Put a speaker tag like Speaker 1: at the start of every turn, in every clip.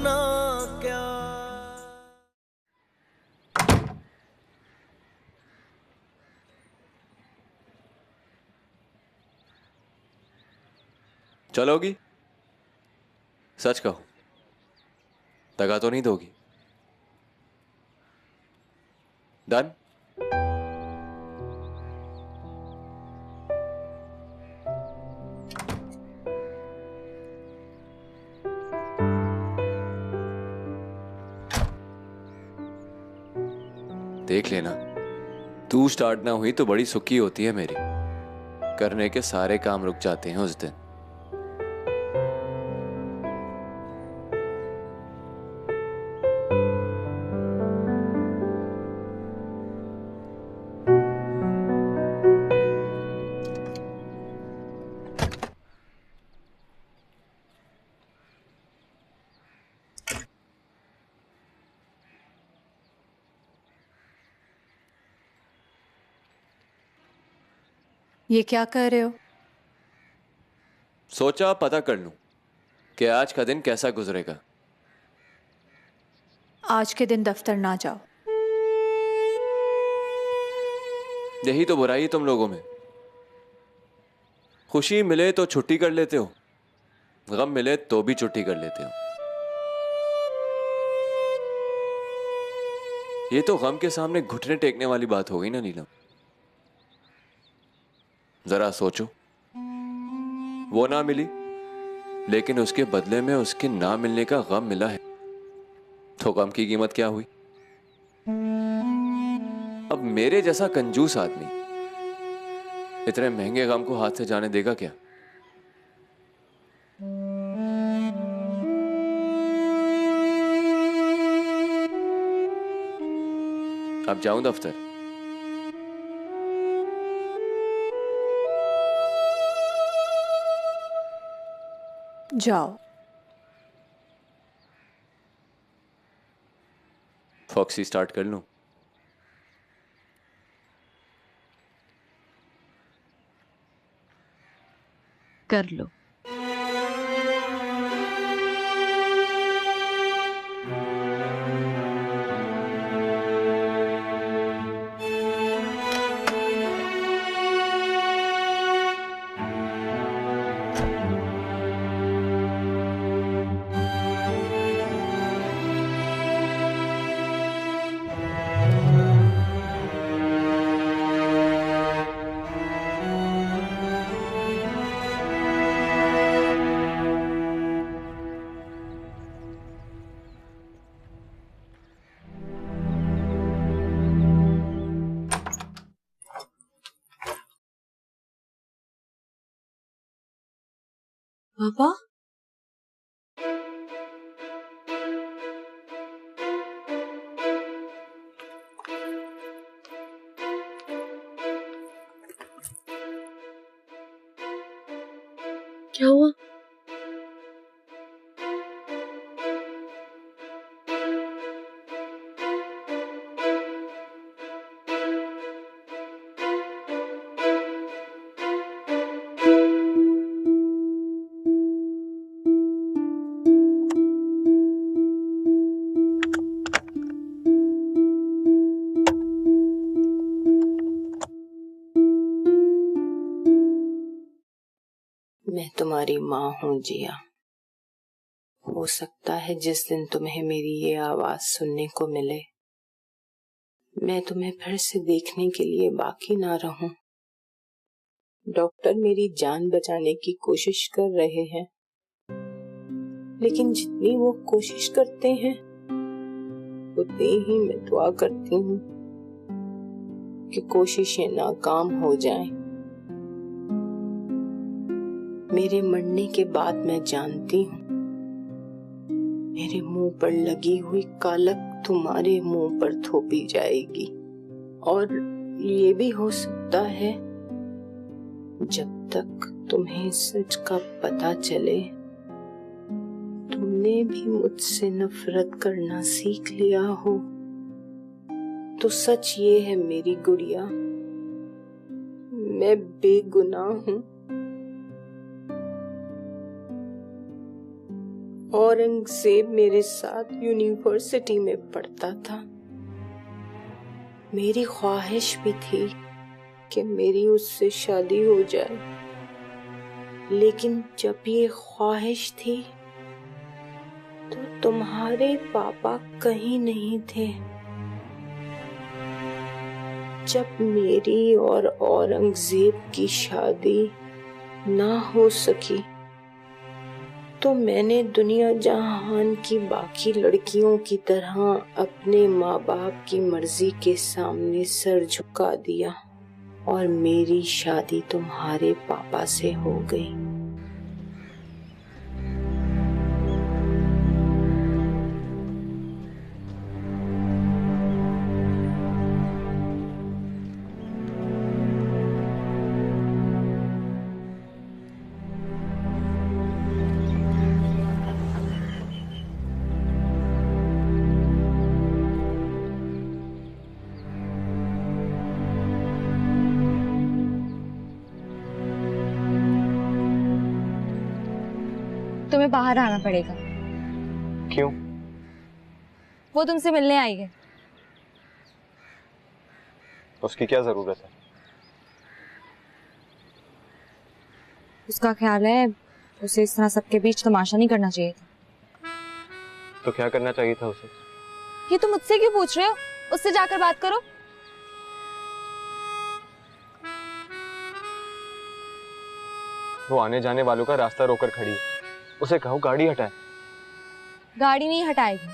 Speaker 1: करना क्या।
Speaker 2: चलोगी? सच कहो, दगा तो नहीं दोगी? डन? देख लेना, तू स्टार्ट ना हुई तो बड़ी सुखी होती है मेरी। करने के सारे काम रुक जाते हैं उस दिन।
Speaker 3: ये क्या कर रहे हो?
Speaker 2: सोचा पता कर लूं कि आज का दिन कैसा गुजरेगा।
Speaker 3: आज के दिन दफ्तर ना जाओ।
Speaker 2: यही तो बुराई है तुम लोगों में। खुशी मिले तो छुट्टी कर लेते हो, गम मिले तो भी छुट्टी कर लेते हो। ये तो गम के सामने घुटने टेकने वाली बात हो गई ना नीलम। जरा सोचो, वो ना मिली लेकिन उसके बदले में उसके ना मिलने का गम मिला है, तो गम की कीमत क्या हुई? अब मेरे जैसा कंजूस आदमी इतने महंगे गम को हाथ से जाने देगा क्या? अब जाऊं दफ्तर?
Speaker 3: जाओ।
Speaker 2: फॉक्सी स्टार्ट कर लूं?
Speaker 4: कर लो।
Speaker 5: पापा, क्या हुआ? मैं तुम्हारी माँ हूँ जिया। हो सकता है जिस दिन तुम्हें मेरी ये आवाज सुनने को मिले, मैं तुम्हें फिर से देखने के लिए बाकी ना रहूं। डॉक्टर मेरी जान बचाने की कोशिश कर रहे हैं, लेकिन जितनी वो कोशिश करते हैं उतनी ही मैं दुआ करती हूँ कि कोशिशें नाकाम हो जाएं। मेरे मरने के बाद मैं जानती हूँ मेरे मुंह पर लगी हुई कालक तुम्हारे मुंह पर थोपी जाएगी। और ये भी हो सकता है जब तक तुम्हें सच का पता चले तुमने भी मुझसे नफरत करना सीख लिया हो। तो सच ये है मेरी गुड़िया, मैं बेगुनाह हूँ और औरंगजेब मेरे साथ यूनिवर्सिटी में पढ़ता था। मेरी ख्वाहिश भी थी कि मेरी उससे शादी हो जाए, लेकिन जब ये ख्वाहिश थी तो तुम्हारे पापा कहीं नहीं थे। जब मेरी और औरंगजेब की शादी ना हो सकी तो मैंने दुनिया जहान की बाकी लड़कियों की तरह अपने माँ बाप की मर्जी के सामने सर झुका दिया और मेरी शादी तुम्हारे पापा से हो गई।
Speaker 1: तुम्हें बाहर आना पड़ेगा।
Speaker 4: क्यों?
Speaker 1: वो तुमसे मिलने आई है।
Speaker 4: उसकी क्या जरूरत है?
Speaker 1: उसका ख्याल है उसे इस तरह सबके बीच तमाशा नहीं करना चाहिए था।
Speaker 4: तो क्या करना चाहिए था उसे?
Speaker 1: ये तुम मुझसे क्यों पूछ रहे हो? उससे जाकर बात करो।
Speaker 4: वो आने जाने वालों का रास्ता रोकर खड़ी है, उसे कहो गाड़ी हटाए।
Speaker 1: गाड़ी नहीं हटाएगी,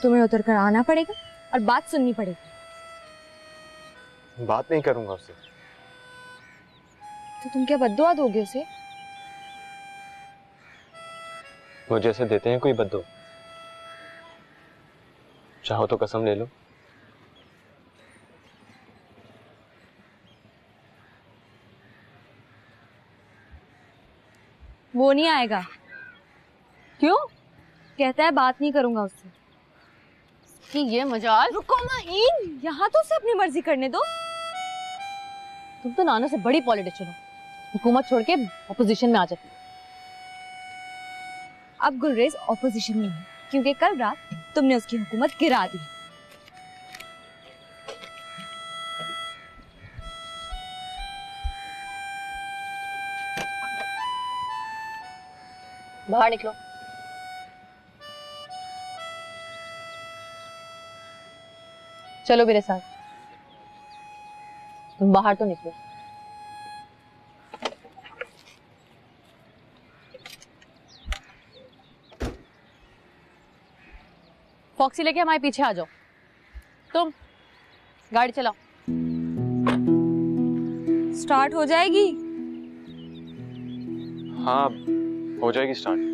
Speaker 1: तुम्हें उतर कर आना पड़ेगा और बात सुननी पड़ेगी।
Speaker 4: बात नहीं करूंगा उससे।
Speaker 1: तो तुम क्या बद्दुआ दोगे उसे?
Speaker 4: वो जैसे देते हैं कोई बद्दो। चाहो तो कसम ले लो।
Speaker 1: वो नहीं आएगा। क्यों? कहता है बात नहीं करूंगा उससे। कि ये मजाल। रुको माहीन, यहाँ तो उसे अपनी मर्जी करने दो।
Speaker 6: तुम तो नाना से बड़ी पॉलिटिशियन हो, हुकूमत छोड़ के ऑपोजिशन में आ जाती।
Speaker 1: अब गुलरेज ऑपोजिशन में है क्योंकि कल रात तुमने उसकी हुकूमत गिरा दी।
Speaker 6: बाहर निकलो। चलो मेरे साथ। तुम बाहर तो निकलो। फॉक्सी लेके हमारे पीछे आ जाओ। तुम गाड़ी चलाओ।
Speaker 1: स्टार्ट हो जाएगी?
Speaker 4: हाँ, हो जाएगी स्टार्ट।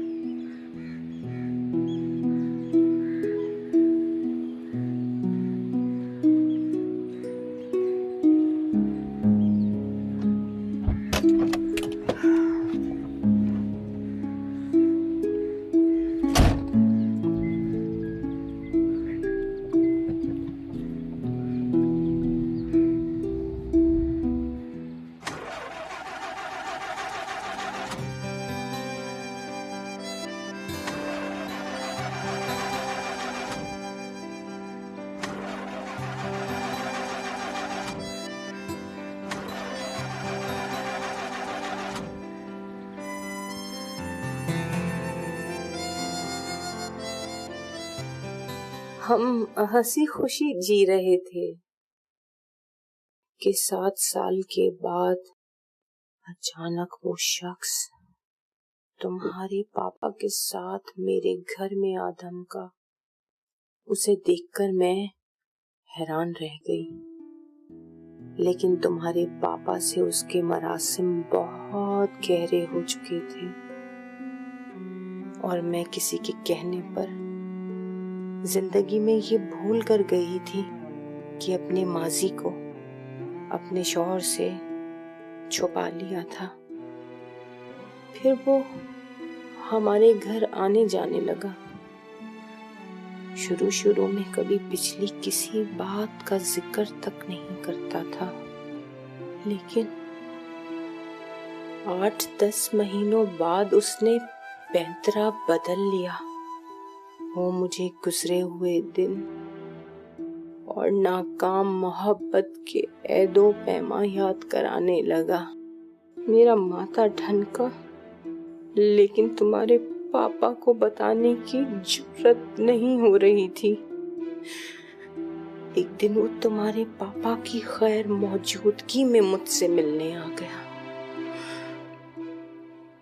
Speaker 5: हम हंसी खुशी जी रहे थे कि 7 साल के बाद अचानक वो शख्स तुम्हारे पापा के साथ मेरे घर में आ धमका। उसे देखकर मैं हैरान रह गई, लेकिन तुम्हारे पापा से उसके मरासिम बहुत गहरे हो चुके थे और मैं किसी के कहने पर जिंदगी में ये भूल कर गई थी कि अपने माजी को अपने शौहर से छुपा लिया था। फिर वो हमारे घर आने जाने लगा। शुरू शुरू में कभी पिछली किसी बात का जिक्र तक नहीं करता था, लेकिन 8-10 महीनों बाद उसने पैंतरा बदल लिया वो मुझे गुजरे हुए दिन और नाकाम मोहब्बत के ऐदो पैमा याद कराने लगा। मेरा माथा ठनका, लेकिन तुम्हारे पापा को बताने की जुर्रत नहीं हो रही थी। एक दिन वो तुम्हारे पापा की खैर मौजूदगी में मुझसे मिलने आ गया।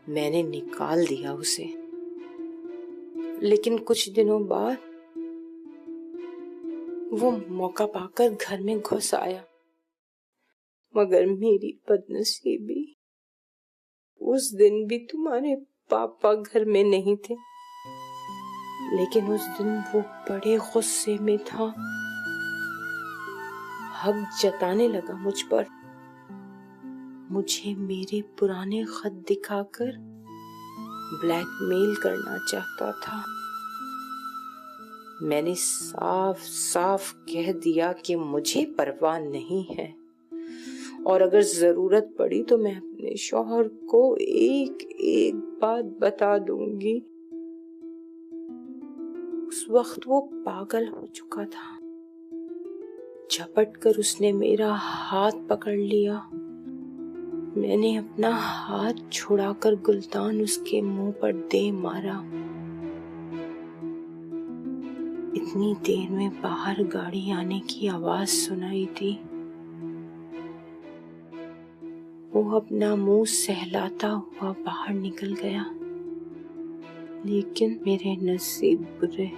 Speaker 5: मैंने निकाल दिया उसे, लेकिन कुछ दिनों बाद वो मौका पाकर घर में घुस आया। मगर मेरी बदनसीबी, उस दिन भी तुम्हारे पापा घर में नहीं थे। लेकिन उस दिन वो बड़े गुस्से में था, हक जताने लगा मुझ पर। मुझे मेरे पुराने खत दिखाकर ब्लैकमेल करना चाहता था। मैंने साफ साफ कह दिया कि मुझे परवाह नहीं है, और अगर जरूरत पड़ी तो मैं अपने शौहर को एक एक बात बता दूंगी। उस वक्त वो पागल हो चुका था। झपट कर उसने मेरा हाथ पकड़ लिया। मैंने अपना हाथ छुड़ाकर गुलतान उसके मुंह पर दे मारा। इतनी देर में बाहर गाड़ी आने की आवाज सुनाई थी। वो अपना मुंह सहलाता हुआ बाहर निकल गया। लेकिन मेरे नसीब बुरे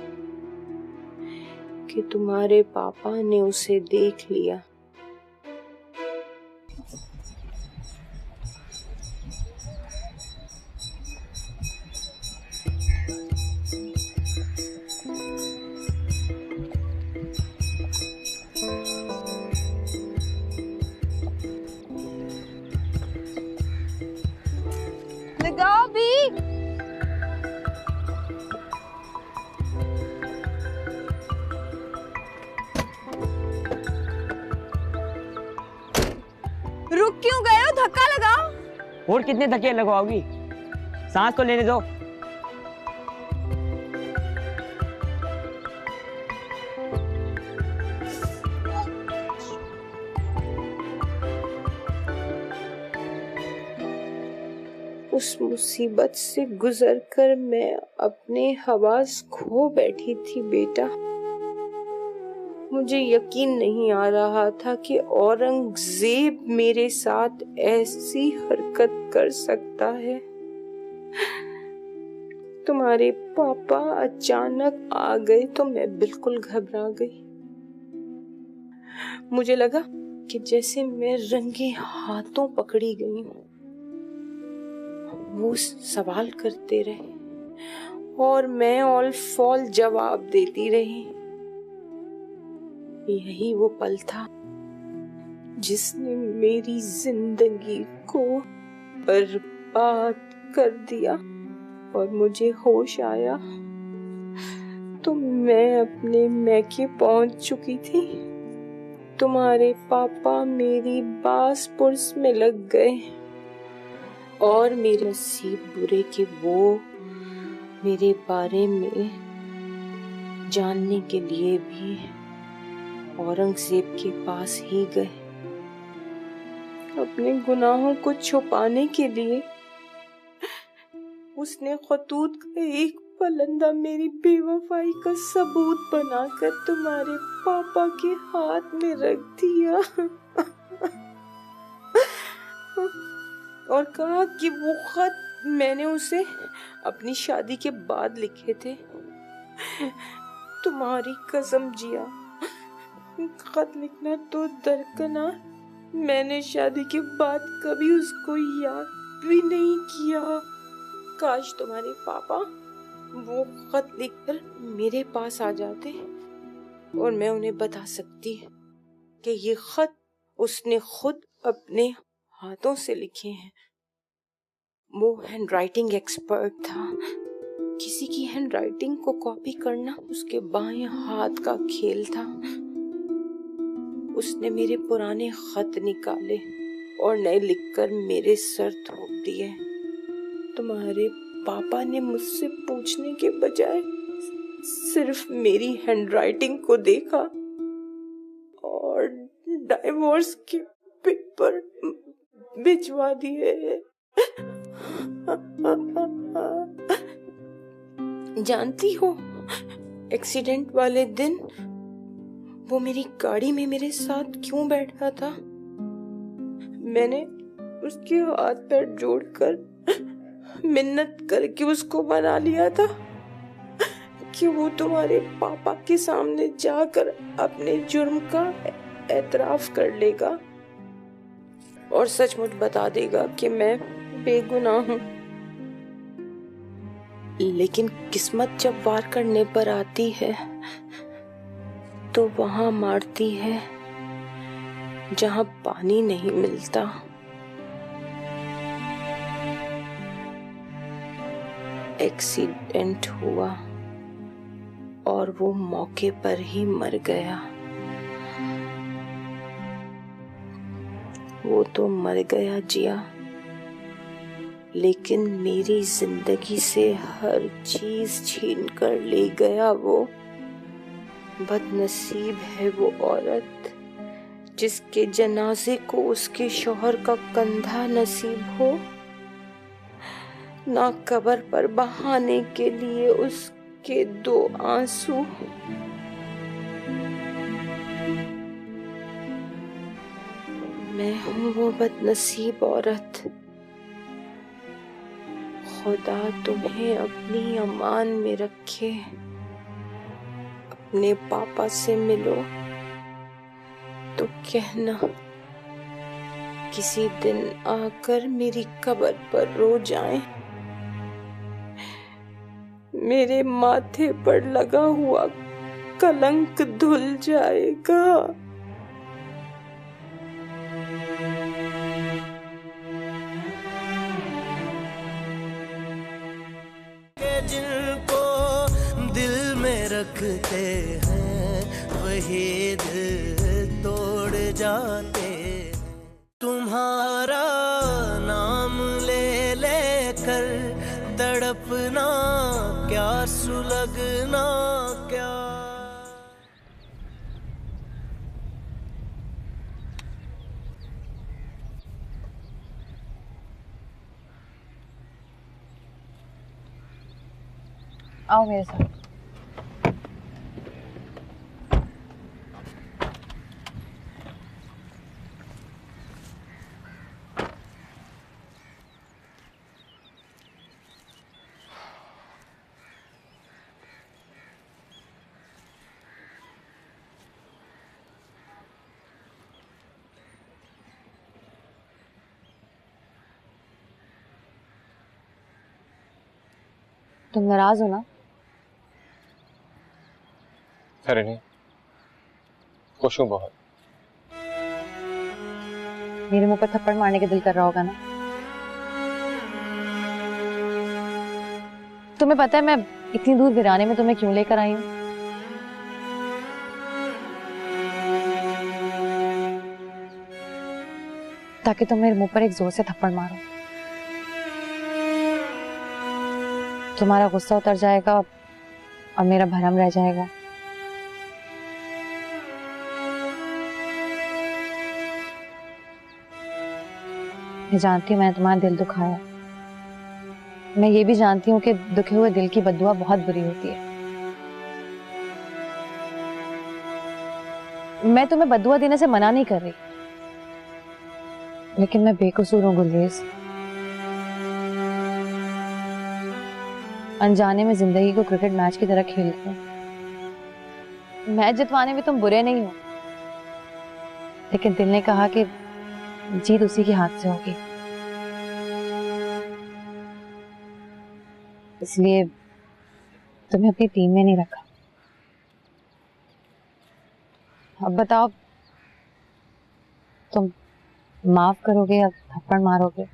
Speaker 5: कि तुम्हारे पापा ने उसे देख लिया।
Speaker 1: लगाओ भी। रुक क्यों गए हो? धक्का लगाओ।
Speaker 7: और कितने धक्के लगवाओगी? सांस तो लेने दो।
Speaker 5: उस मुसीबत से गुजरकर मैं अपने हवास खो बैठी थी बेटा। मुझे यकीन नहीं आ रहा था कि औरंगजेब मेरे साथ ऐसी हरकत कर सकता है। तुम्हारे पापा अचानक आ गए तो मैं बिल्कुल घबरा गई। मुझे लगा कि जैसे मैं रंगे हाथों पकड़ी गई हूँ। वो सवाल करते रहे और मैं ऑल फॉल जवाब देती रही। यही वो पल था जिसने मेरी जिंदगी को बर्बाद कर दिया। और मुझे होश आया तो मैं अपने मैके पहुंच चुकी थी। तुम्हारे पापा मेरी बास पुर्स में लग गए और मेरे नसीब बुरे कि वो मेरे बारे में जानने के लिए भी औरंगजेब के पास ही गए। अपने गुनाहों को छुपाने के लिए उसने खतूत का एक पलंदा मेरी बेवफाई का सबूत बनाकर तुम्हारे पापा के हाथ में रख दिया और कहा कि वो खत मैंने उसे अपनी शादी के बाद लिखे थे। तुम्हारी कसम जिया, खत लिखना तो दरकिनार, मैंने शादी के बाद कभी उसको याद भी नहीं किया। काश तुम्हारे पापा वो खत लिखकर मेरे पास आ जाते और मैं उन्हें बता सकती कि ये खत उसने खुद अपने हाथों से लिखे हैं। वो हैंडराइटिंग एक्सपर्ट था। किसी की हैंडराइटिंग को कॉपी करना उसके बाएं हाथ का खेल था। उसने मेरे पुराने खत निकाले और नए लिखकर मेरे सर थोप दिए। तुम्हारे पापा ने मुझसे पूछने के बजाय सिर्फ मेरी हैंडराइटिंग को देखा और डाइवोर्स के पेपर भिजवा दिए। जानती हो, एक्सीडेंट वाले दिन वो मेरी गाड़ी में मेरे साथ क्यों बैठा था? मैंने उसके हाथ पैर जोड़कर मिन्नत करके उसको मना लिया था कि वो तुम्हारे पापा के सामने जाकर अपने जुर्म का एतराफ कर लेगा और सचमुच बता देगा कि मैं बेगुनाह हूं। लेकिन किस्मत जब वार करने पर आती है तो वहां मारती है जहां पानी नहीं मिलता। एक्सीडेंट हुआ और वो मौके पर ही मर गया। वो तो मर गया जिया, लेकिन मेरी जिंदगी से हर चीज छीन कर ले गया वो। बदनसीब है वो औरत जिसके जनाजे को उसके शौहर का कंधा नसीब हो, ना कब्र पर बहाने के लिए उसके 2 आंसू। मैं हूं वो बदनसीब औरत। खुदा तुम्हें अपनी अमान में रखे। अपने पापा से मिलो तो कहना किसी दिन आकर मेरी कब्र पर रो जाएं। मेरे माथे पर लगा हुआ कलंक धुल जाएगा।
Speaker 8: जिनको दिल में रखते हैं वही दिल तोड़ जाते हैं। तुम्हारा नाम ले लेकर तड़पना क्या, सुलगना क्या।
Speaker 6: आओ मेरे साथ। तुम नाराज हो ना?
Speaker 4: अरे नहीं, खुश हूँ बहुत।
Speaker 6: मेरे मुंह पर थप्पड़ मारने के दिल कर रहा होगा ना? तुम्हें पता है मैं इतनी दूर वीराने में तुम्हें क्यों लेकर आई हूँ? ताकि तुम मेरे मुंह पर एक जोर से थप्पड़ मारो। तुम्हारा गुस्सा उतर जाएगा और मेरा भरम रह जाएगा। मैं जानती हूँ मैंने तुम्हारा दिल दुखाया। मैं ये भी जानती हूँ कि दुखे हुए दिल की बद्दुआ बहुत बुरी होती है। मैं तुम्हें बद्दुआ देने से मना नहीं कर रही, लेकिन मैं बेकसूर हूँ गुलरेज। अनजाने में जिंदगी को क्रिकेट मैच की तरह खेल रही हूँ। मैच जितवाने में तुम बुरे नहीं हो, लेकिन दिल ने कहा कि जीत उसी के हाथ से होगी, इसलिए तुम्हें अपनी टीम में नहीं रखा। अब बताओ, तुम माफ करोगे या थप्पड़ मारोगे?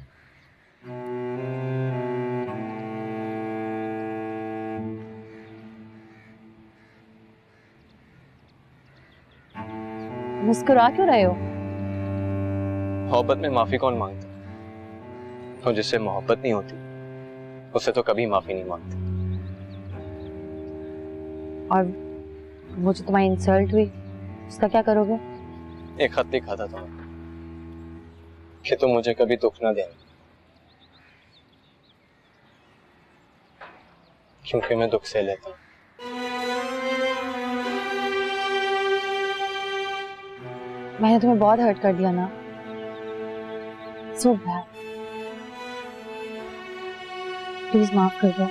Speaker 6: मुस्कुरा क्यों रहे हो?
Speaker 4: मोहब्बत में माफी कौन मांगता? और जिससे मोहब्बत नहीं होती उससे तो कभी माफी नहीं मांगते।
Speaker 6: और वो जो तुम्हारी इंसल्ट हुई उसका क्या करोगे?
Speaker 4: एक खत लिखा था तुम्हें कि तुम मुझे कभी दुख ना देना, क्योंकि मैं दुख से लेता हूँ।
Speaker 6: मैंने तुम्हें बहुत हर्ट कर दिया ना, सो बैड, प्लीज माफ कर दो।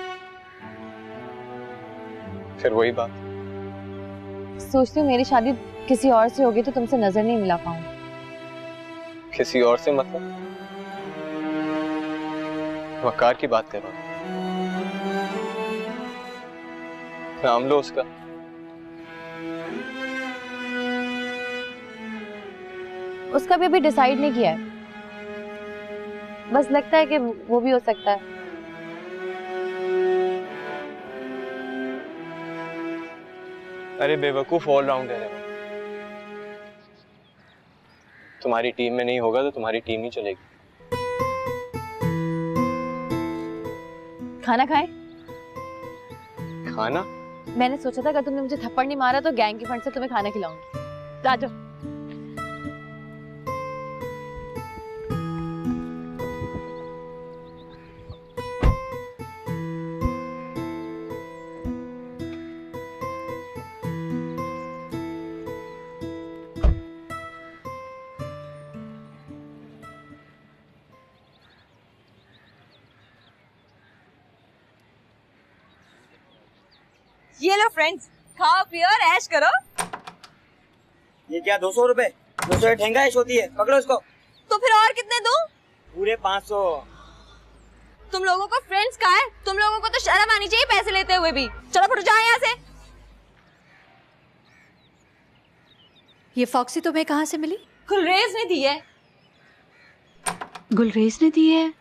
Speaker 4: फिर वही बात,
Speaker 6: सोचती हूँ मेरी शादी किसी और से होगी तो तुमसे नजर नहीं मिला पाऊंगी।
Speaker 4: किसी और से मतलब? वकार की बात कर रहा हूँ, नाम लो उसका।
Speaker 6: उसका भी अभी डिसाइड नहीं किया है, बस लगता है कि वो भी हो सकता है।
Speaker 4: अरे बेवकूफ ऑलराउंडर है वो। तुम्हारी टीम में नहीं होगा तो तुम्हारी टीम ही चलेगी।
Speaker 6: खाना खाएं?
Speaker 4: खाना?
Speaker 6: मैंने सोचा था अगर तुमने मुझे थप्पड़ नहीं मारा तो गैंग के फंड से तुम्हें खाना खिलाऊंगी। आ जाओ।
Speaker 1: ये लो फ्रेंड्स, खाओ पियो और ऐश करो।
Speaker 7: ये क्या 200 रुपए? 200 ठेंगा ऐश होती है, पकड़ो इसको।
Speaker 1: तो फिर और कितने दूं?
Speaker 7: पूरे 500।
Speaker 1: तुम लोगों को फ्रेंड्स कहाँ है? तुम लोगों को तो शर्म आनी चाहिए पैसे लेते हुए भी। चलो फटो जाओ यहाँ से।
Speaker 3: ये फॉक्सी तुम्हें कहाँ से मिली?
Speaker 1: गुलरेज ने दी है।
Speaker 3: गुलरेज ने दी है?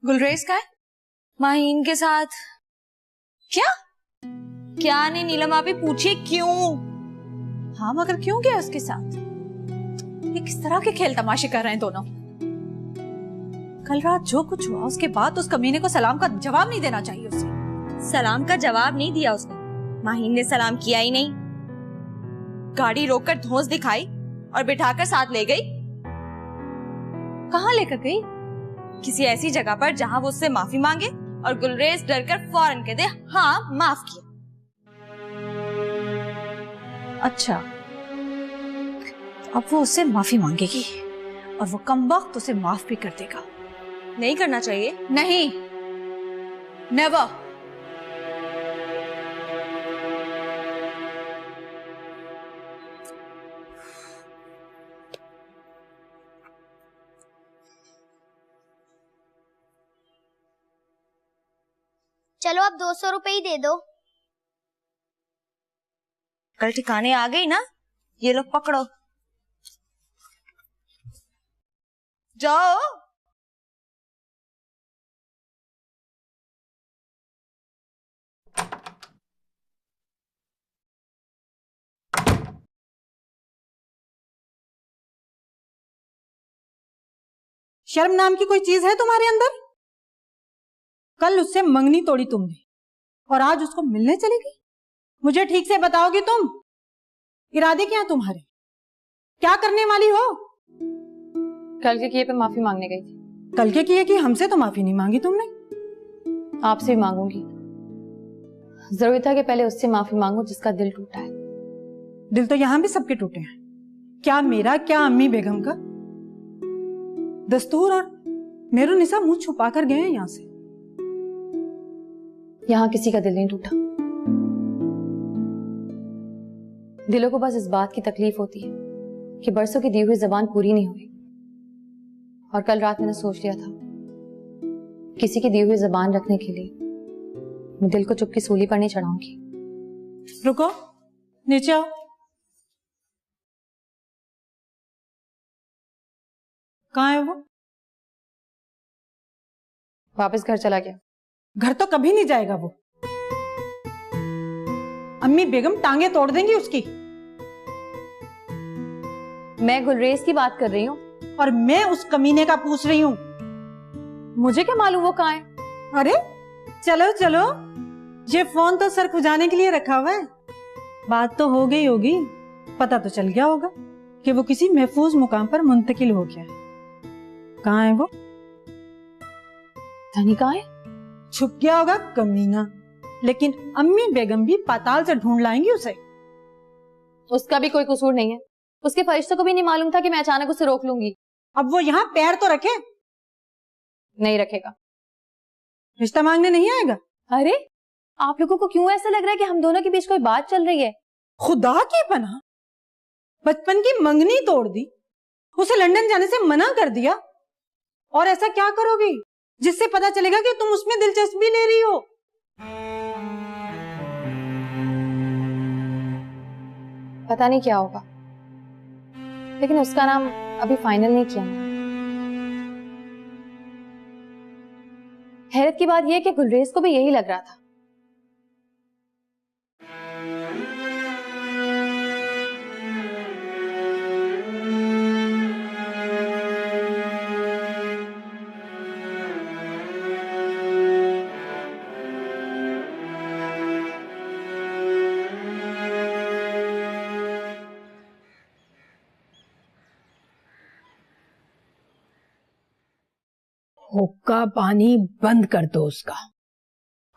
Speaker 3: गुलरेज का है?
Speaker 1: माहीन के साथ। क्या क्या नहीं नीलम, आप ही पूछिए क्यों?
Speaker 3: हाँ मगर क्यों गया उसके साथ? ये किस तरह के खेल तमाशे कर रहे हैं दोनों? कल रात जो कुछ हुआ उसके बाद उस कमीने को सलाम का जवाब नहीं देना चाहिए उसे।
Speaker 1: सलाम का जवाब नहीं दिया उसने। माहीन ने सलाम किया ही नहीं, गाड़ी रोककर धौंस दिखाई और बिठाकर साथ ले गई।
Speaker 3: कहाँ लेकर गई?
Speaker 1: किसी ऐसी जगह पर जहां वो उससे माफी मांगे और गुलरेज डरकर फौरन कह दे हाँ माफ किया।
Speaker 3: अच्छा, अब वो उससे माफी मांगेगी और वो कमबख्त उसे माफ भी कर देगा।
Speaker 1: नहीं करना चाहिए।
Speaker 3: नहीं, नेवर।
Speaker 9: चलो अब 200 रुपए ही दे दो।
Speaker 1: कल ठिकाने आ गई ना, ये लो पकड़ो, जाओ।
Speaker 10: शर्म नाम की कोई चीज है तुम्हारे अंदर? कल उससे मंगनी तोड़ी तुमने और आज उसको मिलने चलेगी? मुझे ठीक से बताओगी तुम? इरादे क्या है तुम्हारे? क्या करने वाली हो?
Speaker 6: कल के किए पे माफी मांगने गई थी।
Speaker 10: कल के किए कि हमसे तो माफी नहीं मांगी तुमने?
Speaker 6: आपसे भी मांगूंगी। जरूरी था कि पहले उससे माफी मांगू जिसका दिल टूटा है।
Speaker 10: दिल तो यहां भी सबके टूटे हैं, क्या मेरा क्या अम्मी बेगम का। दस्तूर और मेरू निसा मुंह छुपा कर गए हैं यहां से।
Speaker 6: यहां किसी का दिल नहीं टूटा। दिलों को बस इस बात की तकलीफ होती है कि बरसों की दी हुई जबान पूरी नहीं हुई। और कल रात मैंने सोच लिया था किसी की दी हुई जबान रखने के लिए मैं दिल को चुपकी सूली पर नहीं चढ़ाऊंगी।
Speaker 10: रुको, नीचे आओ। कहाँ है वो?
Speaker 6: वापस घर चला गया।
Speaker 10: घर तो कभी नहीं जाएगा वो। अम्मी बेगम टांगे तोड़ देंगी उसकी।
Speaker 6: मैं गुलरेज की बात कर रही हूँ।
Speaker 10: और मैं उस कमीने का पूछ रही हूँ।
Speaker 1: मुझे क्या मालूम वो कहाँ है?
Speaker 10: अरे चलो चलो, ये फोन तो सर खुजाने के लिए रखा हुआ है। बात तो हो गई होगी, पता तो चल गया होगा कि वो किसी महफूज मुकाम पर मुंतकिल हो गया है। कहाँ है वो?
Speaker 1: धनी कहाँ है?
Speaker 10: छुप गया होगा कमीना, लेकिन अम्मी बेगम भी पाताल से ढूंढ लाएंगी उसे।
Speaker 1: उसका भी कोई कसूर नहीं है। उसके फरिश्तों को भी नहीं मालूम था कि मैं अचानक उसे रोक लूंगी।
Speaker 10: अब वो यहाँ पैर तो रखे।
Speaker 1: नहीं रखेगा।
Speaker 10: रिश्ता मांगने नहीं आएगा?
Speaker 1: अरे आप लोगों को क्यों ऐसा लग रहा है कि हम दोनों के बीच कोई बात चल रही है?
Speaker 10: खुदा की पनाह, बचपन की मंगनी तोड़ दी, उसे लंदन जाने से मना कर दिया, और ऐसा क्या करोगी जिससे पता चलेगा कि तुम उसमें दिलचस्पी ले रही हो?
Speaker 6: पता नहीं क्या होगा, लेकिन उसका नाम अभी फाइनल नहीं किया। हैरत की बात यह कि गुलरेज को भी यही लग रहा था।
Speaker 11: हुक्का पानी बंद कर दो उसका।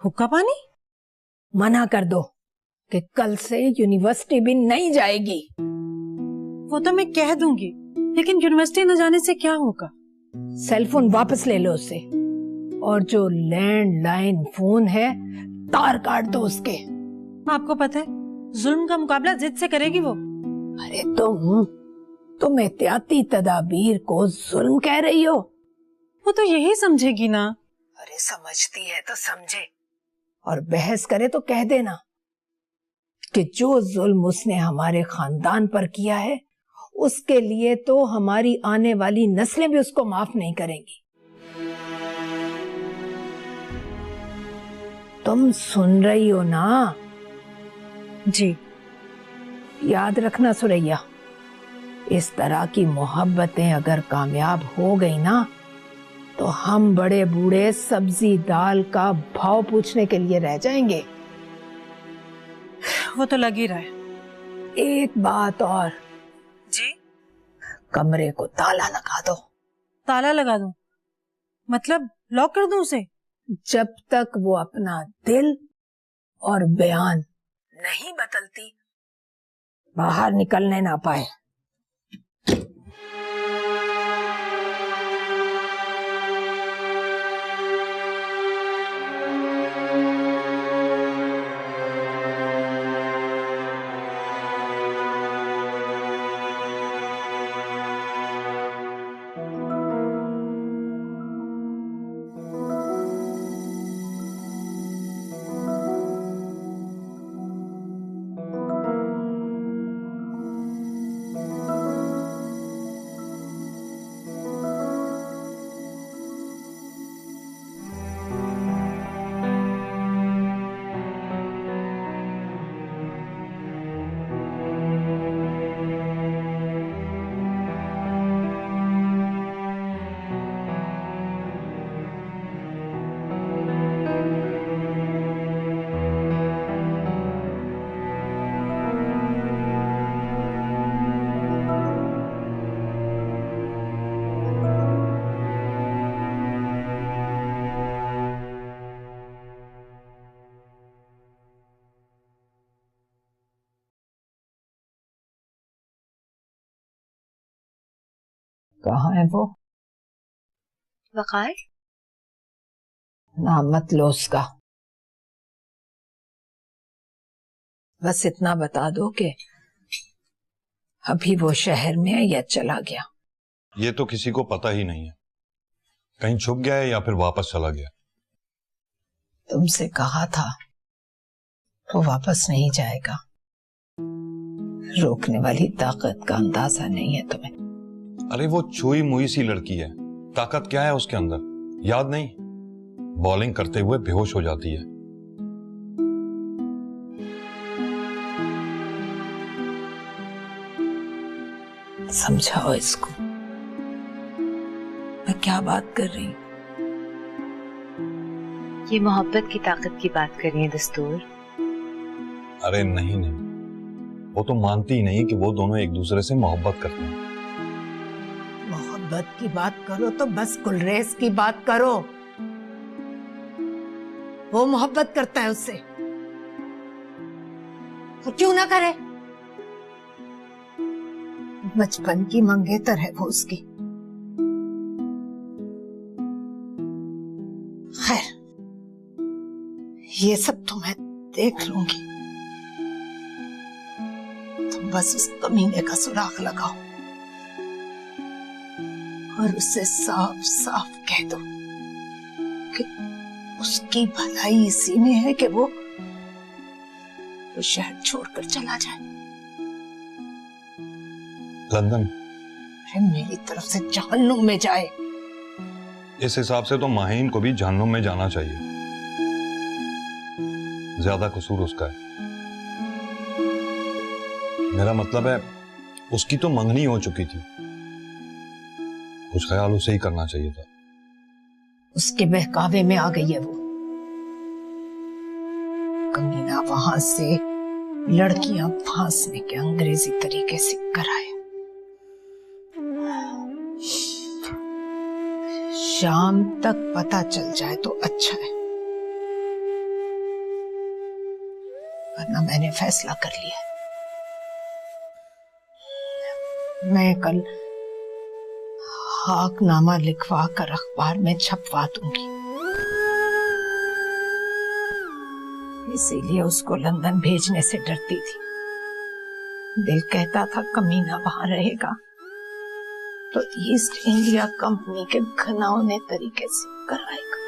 Speaker 10: हुक्का पानी?
Speaker 11: मना कर दो कि कल से यूनिवर्सिटी भी नहीं जाएगी।
Speaker 10: वो तो मैं कह दूंगी, लेकिन यूनिवर्सिटी न जाने से क्या होगा?
Speaker 11: सेलफोन वापस ले लो उससे, और जो लैंडलाइन फोन है तार काट दो उसके।
Speaker 10: आपको पता है जुल्म का मुकाबला जिद से करेगी वो।
Speaker 11: अरे तुम एहतियाती तदाबीर को जुल्म कह रही हो?
Speaker 10: वो तो यही समझेगी ना।
Speaker 11: अरे समझती है तो समझे, और बहस करे तो कह देना कि जो जुल्म उसने हमारे खानदान पर किया है उसके लिए तो हमारी आने वाली नस्लें भी उसको माफ नहीं करेंगी। तुम सुन रही हो ना?
Speaker 10: जी।
Speaker 11: याद रखना सुरैया, इस तरह की मोहब्बतें अगर कामयाब हो गई ना तो हम बड़े बूढ़े सब्जी दाल का भाव पूछने के लिए रह जाएंगे।
Speaker 10: वो तो लग ही रहा है।
Speaker 11: एक बात और।
Speaker 10: जी?
Speaker 11: कमरे को ताला लगा दो।
Speaker 10: ताला लगा दूं? मतलब लॉक कर दूं उसे?
Speaker 11: जब तक वो अपना दिल और बयान नहीं बदलती बाहर निकलने ना पाए। कहाँ है वो?
Speaker 1: वक़ार?
Speaker 11: नाम मत लो उसका, बस इतना बता दो कि अभी वो शहर में है या चला गया।
Speaker 12: ये तो किसी को पता ही नहीं है, कहीं छुप गया है या फिर वापस चला गया।
Speaker 11: तुमसे कहा था वो वापस नहीं जाएगा। रोकने वाली ताकत का अंदाजा नहीं है तुम्हें।
Speaker 12: अरे वो छुई मुई सी लड़की है, ताकत क्या है उसके अंदर याद नहीं? बॉलिंग करते हुए बेहोश हो जाती है।
Speaker 11: समझाओ इसको, क्या बात कर रही?
Speaker 6: ये मोहब्बत की ताकत की बात कर रही है दस्तूर।
Speaker 12: अरे नहीं नहीं, वो तो मानती ही नहीं कि वो दोनों एक दूसरे से मोहब्बत करते हैं।
Speaker 11: मोहब्बत की बात करो तो बस गुलरेज की बात करो। वो मोहब्बत करता है उससे, तो क्यों ना करे? बचपन की मंगेतर है वो उसकी। खैर, ये सब तो मैं देख लूंगी। तुम बस उस कमीने का सुराग लगाओ और उससे साफ साफ कह दो कि उसकी भलाई इसी में है कि वो शहर छोड़कर चला जाए।
Speaker 12: लंदन?
Speaker 11: अरे मेरी तरफ से जहन्नुम में जाए।
Speaker 12: इस हिसाब से तो माहीन को भी जहन्नुम में जाना चाहिए। ज्यादा कसूर उसका है। मेरा मतलब है उसकी तो मंगनी हो चुकी थी, कुछ ख्याल उसे ही करना चाहिए था।
Speaker 11: उसके बहकावे में आ गई है वो। कमीना वहां से लड़कियां फांसने के अंग्रेजी तरीके से कराए। शाम तक पता चल जाए तो अच्छा है, वरना मैंने फैसला कर लिया है। मैं कल हाकनामा लिखवा कर अखबार में छपवा दूंगी। इसीलिए उसको लंदन भेजने से डरती थी। दिल कहता था कमीना वहां रहेगा तो ईस्ट इंडिया कंपनी के घिनौने तरीके से कराएगा।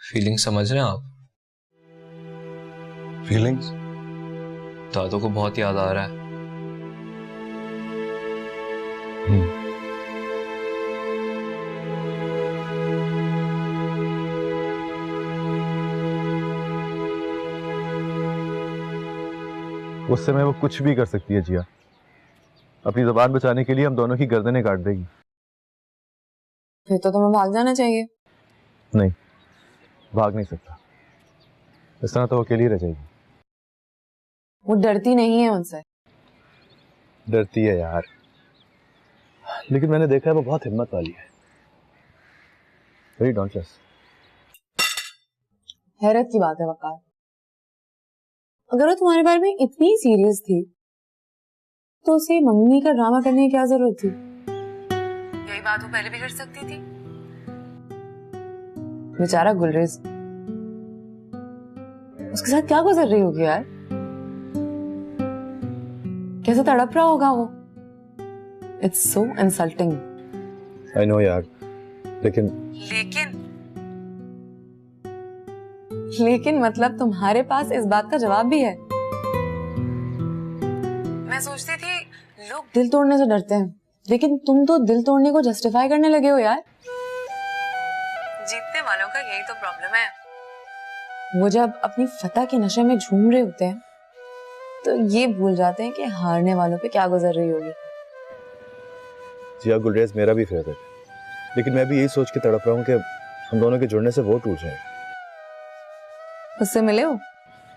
Speaker 4: फीलिंग समझ रहे हैं आप?
Speaker 12: फीलिंग्स?
Speaker 4: दादू को बहुत याद आ रहा है।
Speaker 13: उस समय वो कुछ भी कर सकती है जिया। अपनी जुबान बचाने के लिए हम दोनों की गर्दनें काट देगी।
Speaker 6: फिर तो तुम्हें भाग जाना चाहिए।
Speaker 13: नहीं, भाग नहीं सकता। इस तरह तो अकेली रह जाएगी।
Speaker 6: वो डरती नहीं है उनसे।
Speaker 13: डरती है यार, लेकिन मैंने देखा है वो बहुत हिम्मत वाली है। Very dauntless.
Speaker 6: हैरत की बात है वकार, अगर वो तुम्हारे बारे में इतनी सीरियस थी तो उसे मंगनी का ड्रामा करने की क्या जरूरत थी? यही बात वो पहले भी कर सकती थी। बेचारा गुलरेज, उसके साथ क्या गुजर रही होगी यार, कैसे तड़प रहा होगा वो। It's so insulting.
Speaker 13: I know यार,
Speaker 6: लेकिन मतलब तुम्हारे पास इस बात का जवाब भी है। मैं सोचती थी लोग दिल तोड़ने से डरते हैं, लेकिन तुम तो दिल तोड़ने को जस्टिफाई करने लगे हो यार। जीतने वालों का यही तो प्रॉब्लम है। वो जब अपनी फतह के नशे में झूम रहे होते हैं तो ये भूल जाते हैं कि हारने वालों पे क्या गुजर रही होगी।
Speaker 13: जिया, गुलरेज मेरा भी फेवरेट है, लेकिन मैं भी यही सोच के तड़प रहा हूँ कि हम दोनों के जुड़ने से वो टूट जाए।
Speaker 6: उससे मिले हो?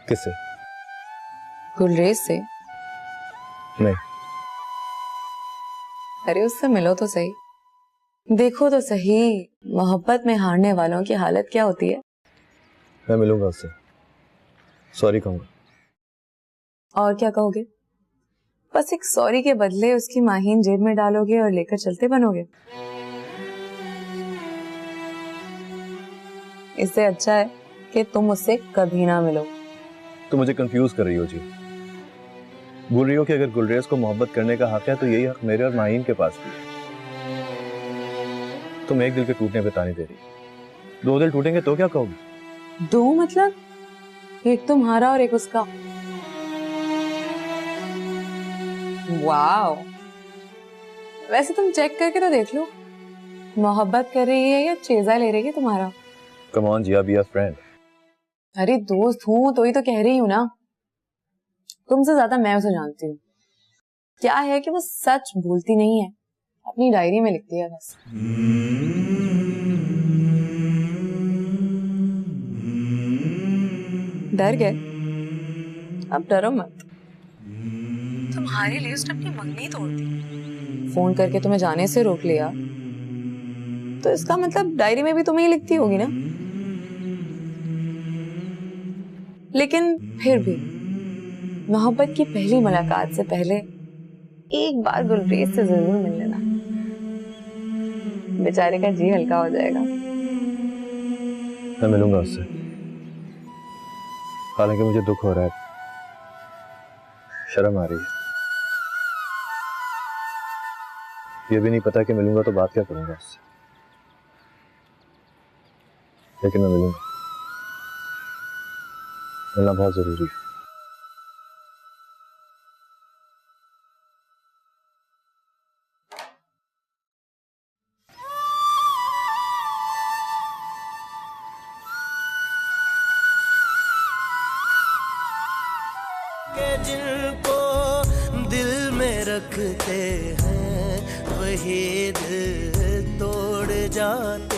Speaker 13: किससे?
Speaker 6: गुलरेज से?
Speaker 13: नहीं।
Speaker 6: अरे उससे मिलो तो सही, देखो तो सही मोहब्बत में हारने वालों की हालत क्या होती है।
Speaker 13: मैं मिलूंगा उससे, सॉरी कहूंगा।
Speaker 6: और क्या कहोगे? बस एक सॉरी के बदले उसकी माहीन जेब में डालोगे और लेकर चलते बनोगे। इससे अच्छा है कि तुम उससे कभी ना मिलो।
Speaker 13: तुम मुझे कंफ्यूज कर रही हो जी। बोल रही हो कि अगर गुलरेज को मोहब्बत करने का हक है तो यही हक मेरे और माहीन के पास भी है। तुम एक दिल के टूटने पे ताने दे रही, दो दिल टूटेंगे तो क्या कहोगे?
Speaker 6: दो मतलब? एक तुम्हारा और एक उसका। वाओ, वैसे तुम चेक करके तो देख लो, मोहब्बत कर रही है या चेजा ले रही है तुम्हारा?
Speaker 13: Come on Jiya, be a friend.
Speaker 6: अरे दोस्त हूँ तो ही तो कह रही हूँ ना। तुमसे ज्यादा मैं उसे जानती हूँ। क्या है कि वो सच बोलती नहीं है, अपनी डायरी में लिखती है बस। डर गए? अब डरो मत। तुम्हारे लिए उसने अपनी मंगनी तोड़ दी। फोन करके तुम्हें जाने से रोक लिया तो इसका मतलब डायरी में भी तुम्हें ही लिखती होगी ना। लेकिन फिर भी मोहब्बत की पहली मुलाकात से पहले एक बार गुलरेज से जरूर मिल लेना, बेचारे का जी हल्का हो जाएगा।
Speaker 13: मैं मिलूंगा उससे, हालांकि मुझे दुख हो रहा है, शर्म आ रही है। ये भी नहीं पता कि मिलूंगा तो बात क्या करूंगा उससे, लेकिन मैं मिलूंगा। मिलना बहुत जरूरी है।
Speaker 8: जिनको दिल में रखते हैं वही दिल तोड़ जाते